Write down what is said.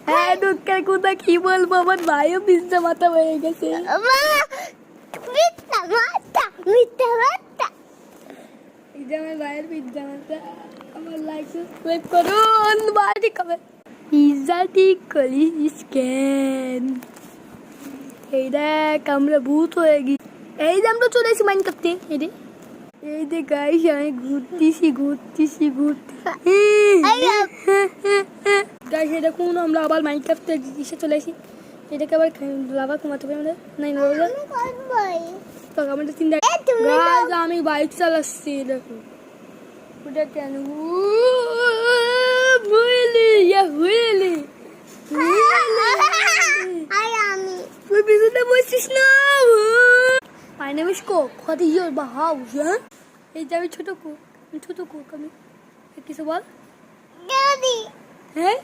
হ্যাঁ দুঃখের কথা কি বলবো, আমার ভাইও পিজ্জা মাথা হয়ে গেছে। এই যে আমার ভাইয়ের পিজ্জা মাথা। আমার লাইক সাবস্ক্রাইব করুন, বাড়ি কবে পিজ্জা ঠিক করিস কেন? এই দেখ আমরা ভূত হয়ে গেছি। এই যে আমরা চলে এসেছি মাইন করতে। এই যে গাইস আমি ঘুরতেছি গাইস এটা কোন আমরা আবার মাইন করতে এসে চলে এসেছি। এটাকে আবার লাভা কমাতে হবে আমাদের। নাই না আমাদের চিন্তা। গাইস আমি বাইক চালাচ্ছি, দেখো ওটা কেন হুইলি তুই পিছনে বসছিস না। My name is Coke. What is your house? Huh? এই যে আমি ছোট কোক আমি কিছু বল। হ্যাঁ